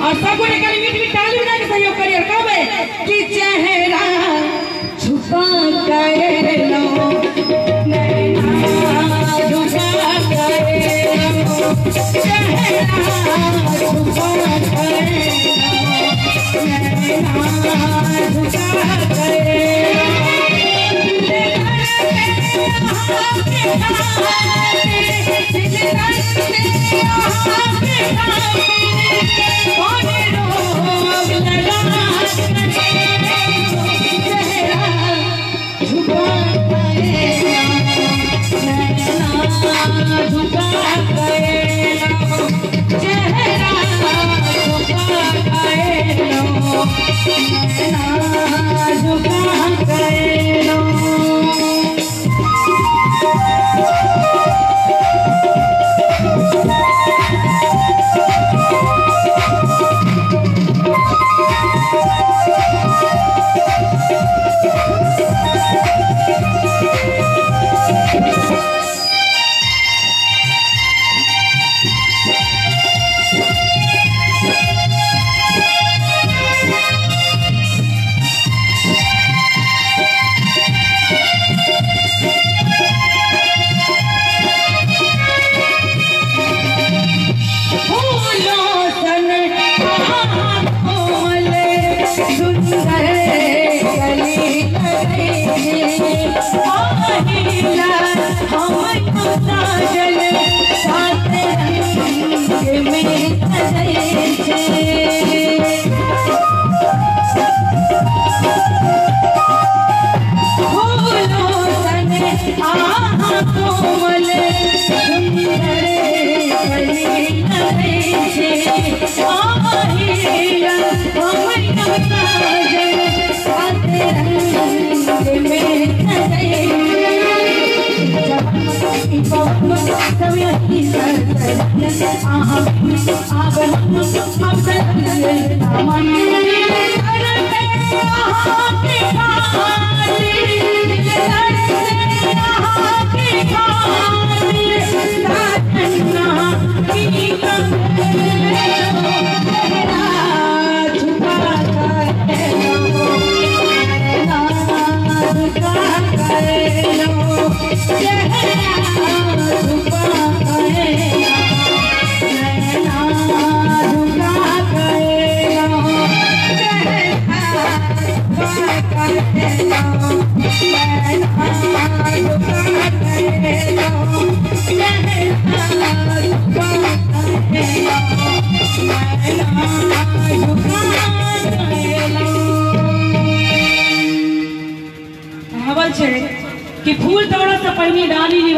और सबको निकल मीठ मीठ ताली बजा के सहयोग करिए। और कब है कि चेहरा छुपा कर लो नैना झुका कर लो, चेहरा छुपा कर लो नैना झुका कर कि फूल तोड़ा से पहले डाली